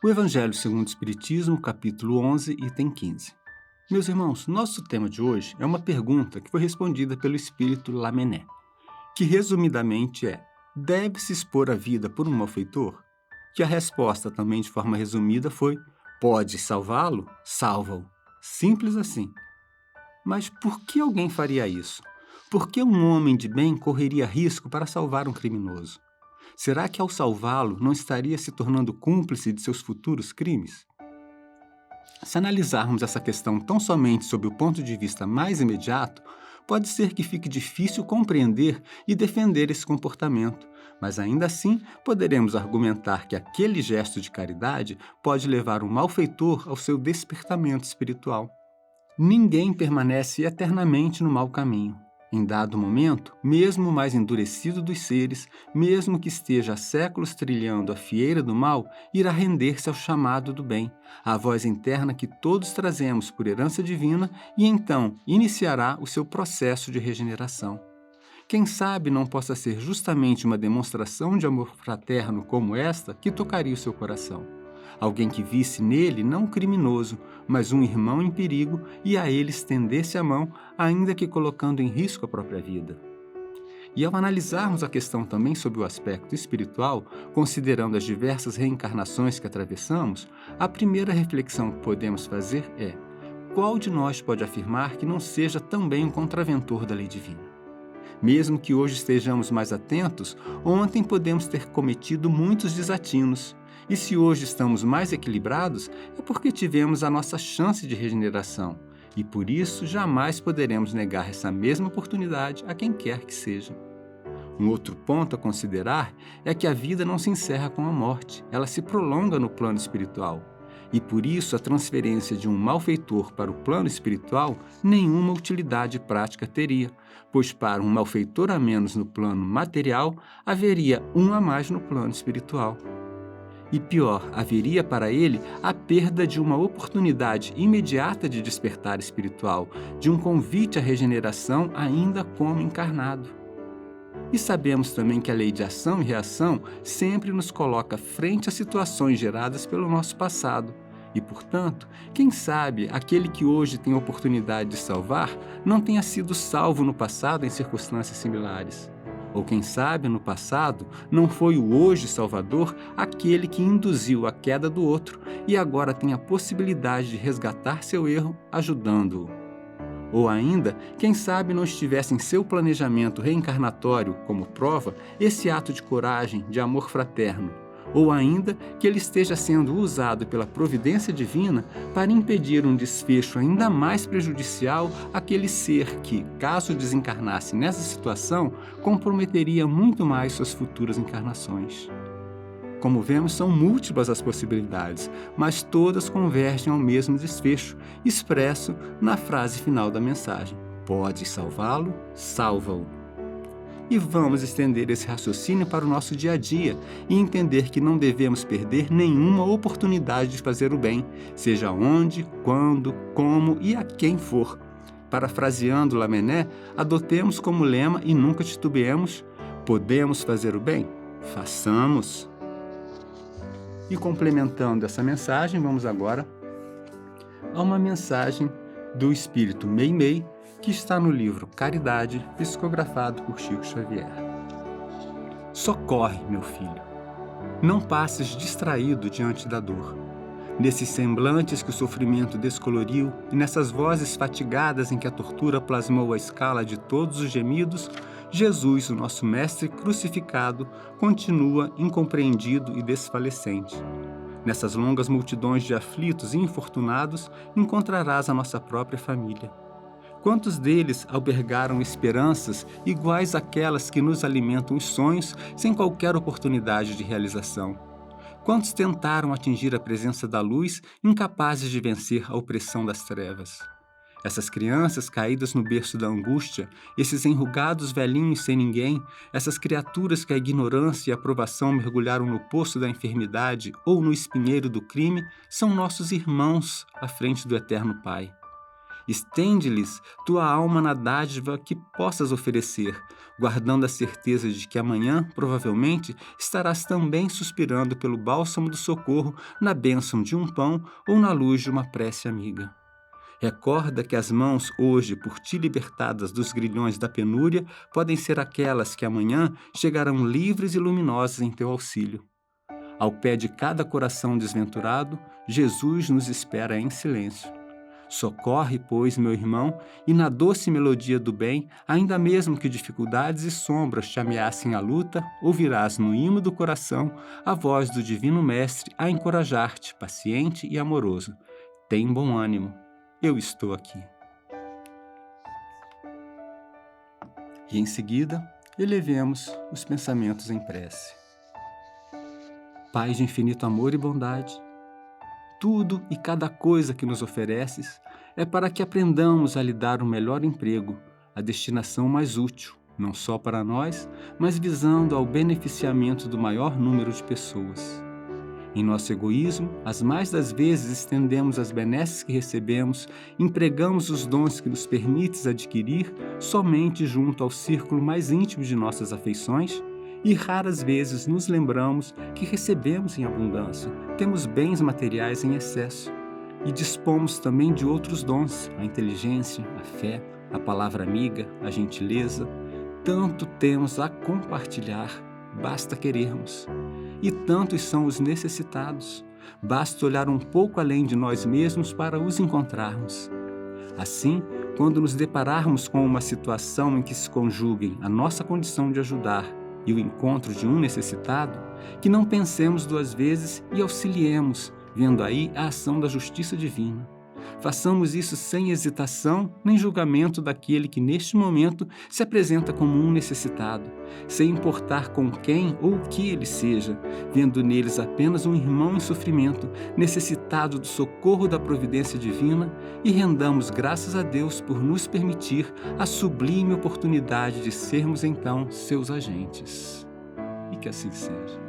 O Evangelho segundo o Espiritismo, capítulo 11, item 15. Meus irmãos, nosso tema de hoje é uma pergunta que foi respondida pelo espírito Lamennais, que resumidamente é: deve-se expor a vida por um malfeitor? Que a resposta, também de forma resumida, foi: pode salvá-lo? Salva-o. Simples assim. Mas por que alguém faria isso? Por que um homem de bem correria risco para salvar um criminoso? Será que ao salvá-lo não estaria se tornando cúmplice de seus futuros crimes? Se analisarmos essa questão tão somente sob o ponto de vista mais imediato, pode ser que fique difícil compreender e defender esse comportamento, mas ainda assim poderemos argumentar que aquele gesto de caridade pode levar um malfeitor ao seu despertamento espiritual. Ninguém permanece eternamente no mau caminho. Em dado momento, mesmo o mais endurecido dos seres, mesmo que esteja há séculos trilhando a fieira do mal, irá render-se ao chamado do bem, à voz interna que todos trazemos por herança divina, e então iniciará o seu processo de regeneração. Quem sabe não possa ser justamente uma demonstração de amor fraterno como esta que tocaria o seu coração. Alguém que visse nele não um criminoso, mas um irmão em perigo e a ele estendesse a mão, ainda que colocando em risco a própria vida. E ao analisarmos a questão também sob o aspecto espiritual, considerando as diversas reencarnações que atravessamos, a primeira reflexão que podemos fazer é: qual de nós pode afirmar que não seja também um contraventor da lei divina? Mesmo que hoje estejamos mais atentos, ontem podemos ter cometido muitos desatinos. E se hoje estamos mais equilibrados, é porque tivemos a nossa chance de regeneração. E por isso jamais poderemos negar essa mesma oportunidade a quem quer que seja. Um outro ponto a considerar é que a vida não se encerra com a morte, ela se prolonga no plano espiritual. E por isso a transferência de um malfeitor para o plano espiritual nenhuma utilidade prática teria, pois para um malfeitor a menos no plano material, haveria um a mais no plano espiritual. E pior, haveria para ele a perda de uma oportunidade imediata de despertar espiritual, de um convite à regeneração ainda como encarnado. E sabemos também que a lei de ação e reação sempre nos coloca frente a situações geradas pelo nosso passado. E, portanto, quem sabe aquele que hoje tem a oportunidade de salvar não tenha sido salvo no passado em circunstâncias similares. Ou quem sabe, no passado, não foi o hoje Salvador aquele que induziu a queda do outro e agora tem a possibilidade de resgatar seu erro, ajudando-o. Ou ainda, quem sabe não estivesse em seu planejamento reencarnatório, como prova, esse ato de coragem, de amor fraterno. Ou ainda, que ele esteja sendo usado pela providência divina para impedir um desfecho ainda mais prejudicial àquele ser que, caso desencarnasse nessa situação, comprometeria muito mais suas futuras encarnações. Como vemos, são múltiplas as possibilidades, mas todas convergem ao mesmo desfecho, expresso na frase final da mensagem: pode salvá-lo, salva-o. E vamos estender esse raciocínio para o nosso dia a dia e entender que não devemos perder nenhuma oportunidade de fazer o bem, seja onde, quando, como e a quem for. Parafraseando Lamennais, adotemos como lema e nunca titubeemos: podemos fazer o bem? Façamos! E complementando essa mensagem, vamos agora a uma mensagem do espírito Meimei, que está no livro Caridade, psicografado por Chico Xavier. Socorre, meu filho. Não passes distraído diante da dor. Nesses semblantes que o sofrimento descoloriu e nessas vozes fatigadas em que a tortura plasmou a escala de todos os gemidos, Jesus, o nosso Mestre crucificado, continua incompreendido e desfalecente. Nessas longas multidões de aflitos e infortunados, encontrarás a nossa própria família. Quantos deles albergaram esperanças iguais àquelas que nos alimentam os sonhos sem qualquer oportunidade de realização? Quantos tentaram atingir a presença da luz, incapazes de vencer a opressão das trevas? Essas crianças caídas no berço da angústia, esses enrugados velhinhos sem ninguém, essas criaturas que a ignorância e a provação mergulharam no poço da enfermidade ou no espinheiro do crime, são nossos irmãos à frente do Eterno Pai. Estende-lhes tua alma na dádiva que possas oferecer, guardando a certeza de que amanhã, provavelmente, estarás também suspirando pelo bálsamo do socorro na bênção de um pão ou na luz de uma prece amiga. Recorda que as mãos hoje, por ti libertadas dos grilhões da penúria, podem ser aquelas que amanhã chegarão livres e luminosas em teu auxílio. Ao pé de cada coração desventurado, Jesus nos espera em silêncio. Socorre, pois, meu irmão, e na doce melodia do bem, ainda mesmo que dificuldades e sombras te ameacem a luta, ouvirás no imo do coração a voz do Divino Mestre a encorajar-te, paciente e amoroso. Tem bom ânimo, eu estou aqui. E em seguida, elevemos os pensamentos em prece. Pai de infinito amor e bondade, tudo e cada coisa que nos ofereces é para que aprendamos a lhe dar o melhor emprego, a destinação mais útil, não só para nós, mas visando ao beneficiamento do maior número de pessoas. Em nosso egoísmo, as mais das vezes estendemos as benesses que recebemos, empregamos os dons que nos permites adquirir somente junto ao círculo mais íntimo de nossas afeições, e raras vezes nos lembramos que recebemos em abundância, temos bens materiais em excesso e dispomos também de outros dons, a inteligência, a fé, a palavra amiga, a gentileza. Tanto temos a compartilhar, basta querermos. E tantos são os necessitados, basta olhar um pouco além de nós mesmos para os encontrarmos. Assim, quando nos depararmos com uma situação em que se conjuguem a nossa condição de ajudar e o encontro de um necessitado, que não pensemos duas vezes e auxiliemos, vendo aí a ação da justiça divina. Façamos isso sem hesitação nem julgamento daquele que neste momento se apresenta como um necessitado, sem importar com quem ou o que ele seja, vendo neles apenas um irmão em sofrimento, necessitado do socorro da providência divina, e rendamos graças a Deus por nos permitir a sublime oportunidade de sermos então seus agentes. E que assim seja.